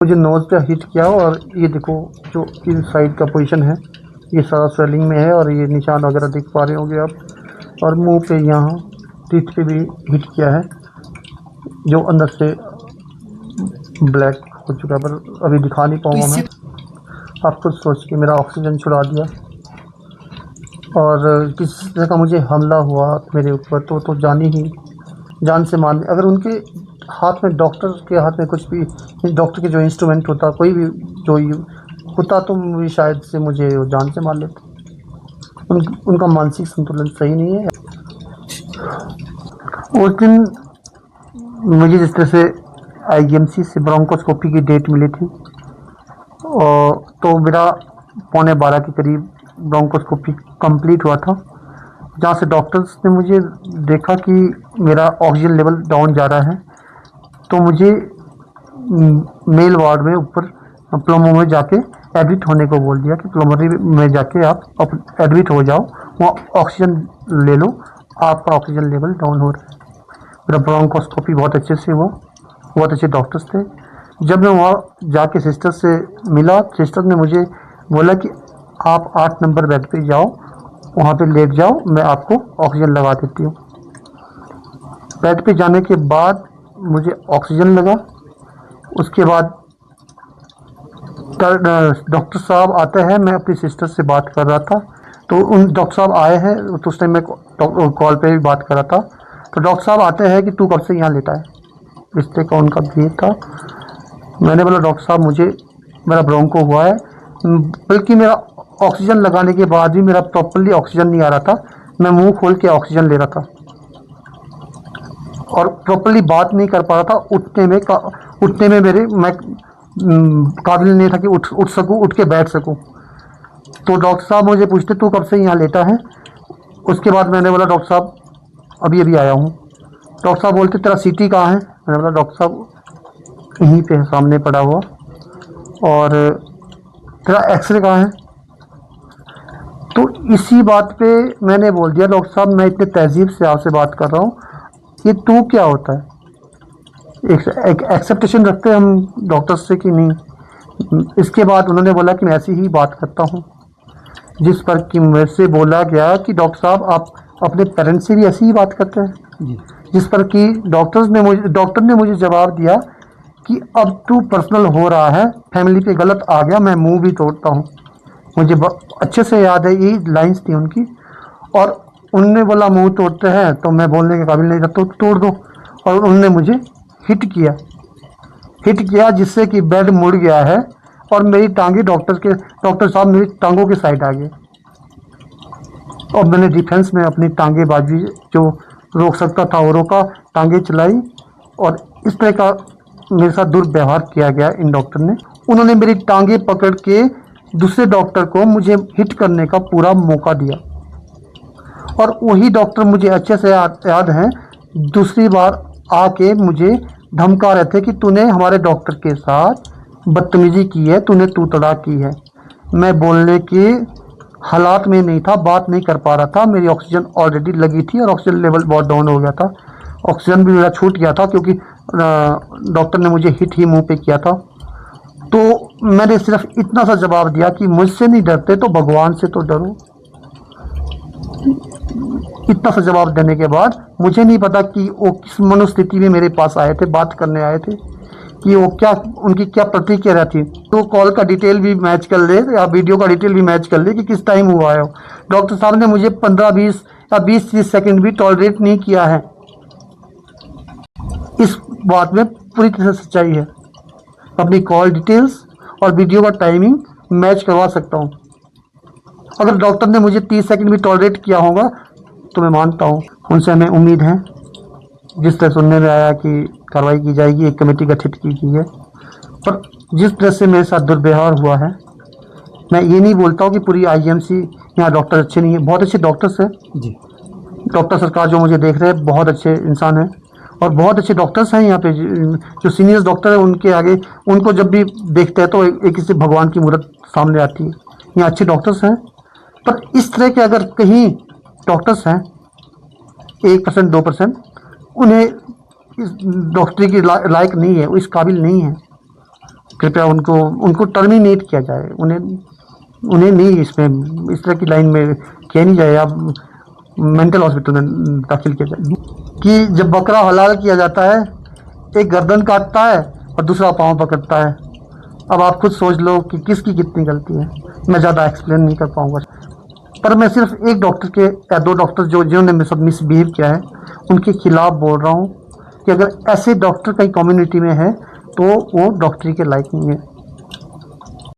मुझे नोज़ पे हिट किया और ये देखो जो इस साइड का पोजीशन है ये सारा स्वेलिंग में है और ये निशान वगैरह देख पा रहे होंगे आप। और मुंह पे यहाँ टीथ पे भी हिट किया है जो अंदर से ब्लैक हो चुका है, पर अभी दिखा नहीं पाऊँगा मैं। आप खुद सोच के मेरा ऑक्सीजन छुड़ा दिया। और किस तरह का मुझे हमला हुआ मेरे ऊपर तो जान से मारने। अगर उनके हाथ में, डॉक्टर के हाथ में कुछ भी, डॉक्टर के जो इंस्ट्रूमेंट होता, कोई भी जो होता, तो भी शायद से मुझे वो जान से मार लेते। उनका मानसिक संतुलन सही नहीं है। उस दिन मुझे जिस तरह से आईजीएमसी से ब्रोंकोस्कोपी की डेट मिली थी और तो मेरा 11:15 के करीब ब्रोंकोस्कोपी कंप्लीट हुआ था, जहाँ से डॉक्टर्स ने मुझे देखा कि मेरा ऑक्सीजन लेवल डाउन जा रहा है, तो मुझे मेल वार्ड में ऊपर प्लम्बो में जाके एडमिट होने को बोल दिया कि प्लम्बरी में जाके आप एडमिट हो जाओ, वहाँ ऑक्सीजन ले लो, आपका ऑक्सीजन लेवल डाउन हो रहा है। मेरा ब्रोंकोस्कोपी बहुत अच्छे से हुआ, बहुत अच्छे डॉक्टर्स थे। जब मैं वहाँ जाके सिस्टर से मिला, सिस्टर ने मुझे बोला कि आप 8 नंबर बेड पे जाओ, वहाँ पे लेट जाओ, मैं आपको ऑक्सीजन लगा देती हूँ। बेड पे जाने के बाद मुझे ऑक्सीजन लगा। उसके बाद डॉक्टर साहब आते हैं, मैं अपनी सिस्टर से बात कर रहा था, तो उन डॉक्टर साहब आए हैं, तो उस टाइम मैं कॉल पे भी बात कर रहा था। तो डॉक्टर साहब आते हैं कि तू कब से यहाँ लेटा है, इस तरह का उनका भी था। मैंने बोला डॉक्टर साहब मुझे मेरा ब्रोंको हुआ है, बल्कि मेरा ऑक्सीजन लगाने के बाद भी मेरा प्रॉपरली ऑक्सीजन नहीं आ रहा था। मैं मुंह खोल के ऑक्सीजन ले रहा था और प्रॉपरली बात नहीं कर पा रहा था। उठने में मैं काबिल नहीं था कि उठ सकूं, उठ के बैठ सकूं। तो डॉक्टर साहब मुझे पूछते तू कब से यहाँ लेटा है। उसके बाद मैंने बोला डॉक्टर साहब अभी अभी आया हूँ। डॉक्टर साहब बोलते तेरा सीटी कहाँ है। मैंने बोला डॉक्टर साहब यहीं पे है, सामने पड़ा हुआ। और तेरा एक्सरे कहाँ है। तो इसी बात पे मैंने बोल दिया डॉक्टर साहब मैं इतने तहजीब से आपसे बात कर रहा हूँ, ये तू क्या होता है। एक एक्सेप्टेशन रखते हैं हम डॉक्टर से कि नहीं। इसके बाद उन्होंने बोला कि मैं ऐसी ही बात करता हूँ, जिस पर कि मेरे से बोला गया कि डॉक्टर साहब आप अपने पेरेंट्स से भी ऐसी ही बात करते हैं। जिस पर कि डॉक्टर ने मुझे जवाब दिया कि अब तू पर्सनल हो रहा है, फैमिली पे गलत आ गया, मैं मुंह भी तोड़ता हूँ। मुझे अच्छे से याद है, यही लाइंस थी उनकी। और उनने बोला मुंह तोड़ते हैं, तो मैं बोलने के काबिल नहीं था, तो तोड़ दो। और उन्होंने मुझे हिट किया जिससे कि बेड मुड़ गया है और मेरी टांगे डॉक्टर साहब मेरी टांगों के साइड आ गए। और मैंने डिफेंस में अपनी टांगेबाजी जो रोक सकता था वो रोका, टांगे चलाई। और इस तरह का मेरे साथ दुर्व्यवहार किया गया इन डॉक्टर ने। उन्होंने मेरी टांगे पकड़ के दूसरे डॉक्टर को मुझे हिट करने का पूरा मौका दिया। और वही डॉक्टर मुझे अच्छे से याद है, दूसरी बार आके मुझे धमका रहे थे कि तूने हमारे डॉक्टर के साथ बदतमीजी की है, तूने तू तड़ा की है। मैं बोलने के हालात में नहीं था, बात नहीं कर पा रहा था। मेरी ऑक्सीजन ऑलरेडी लगी थी और ऑक्सीजन लेवल बहुत डाउन हो गया था। ऑक्सीजन भी मेरा छूट गया था क्योंकि डॉक्टर ने मुझे हिट ही मुंह पे किया था। तो मैंने सिर्फ इतना सा जवाब दिया कि मुझसे नहीं डरते तो भगवान से तो डरो। इतना सा जवाब देने के बाद मुझे नहीं पता कि वो किस मनोस्थिति में मेरे पास आए थे, बात करने आए थे, कि वो क्या, उनकी क्या प्रतिक्रिया रहती। तो कॉल का डिटेल भी मैच कर ले या वीडियो का डिटेल भी मैच कर ले कि किस टाइम हुआ है। डॉक्टर साहब ने मुझे 15-20 या 20-30 सेकंड भी टॉलरेट नहीं किया है। इस बात में पूरी तरह से सच्चाई है। अपनी कॉल डिटेल्स और वीडियो का टाइमिंग मैच करवा सकता हूँ। अगर डॉक्टर ने मुझे 30 सेकंड भी टॉलरेट किया होगा तो मैं मानता हूँ। उनसे हमें उम्मीद है, जिस तरह सुनने में आया कि कार्रवाई की जाएगी, एक कमेटी गठित की गई है। पर जिस तरह से मेरे साथ दुर्व्यवहार हुआ है, मैं ये नहीं बोलता हूँ कि पूरी आईजीएमसी यहाँ डॉक्टर अच्छे नहीं है, बहुत अच्छे डॉक्टर्स हैं जी। डॉक्टर सरकार जो मुझे देख रहे हैं बहुत अच्छे इंसान हैं और बहुत अच्छे डॉक्टर्स हैं यहाँ पे। जो सीनियर डॉक्टर हैं उनके आगे, उनको जब भी देखते हैं तो एक किसी भगवान की मूर्त सामने आती है। यहाँ अच्छे डॉक्टर्स हैं, पर इस तरह के अगर कहीं डॉक्टर्स हैं 1% 2%, उन्हें इस डॉक्टरी की लायक नहीं है, वो इस काबिल नहीं है। कृपया उनको टर्मिनेट किया जाए, उन्हें नहीं इसमें इस तरह की लाइन में किया नहीं जाए, आप मेंटल हॉस्पिटल में दाखिल किया जाए। कि जब बकरा हलाल किया जाता है, एक गर्दन काटता है और दूसरा पाँव पकड़ता है। अब आप खुद सोच लो कि किसकी कितनी गलती है। मैं ज़्यादा एक्सप्लेन नहीं कर पाऊँगा, पर मैं सिर्फ एक डॉक्टर के या दो डॉक्टर जिन्होंने सब मिसबिहेव किया है उनके खिलाफ बोल रहा हूँ कि अगर ऐसे डॉक्टर कहीं कम्युनिटी में है तो वो डॉक्टरी के लायक नहीं है।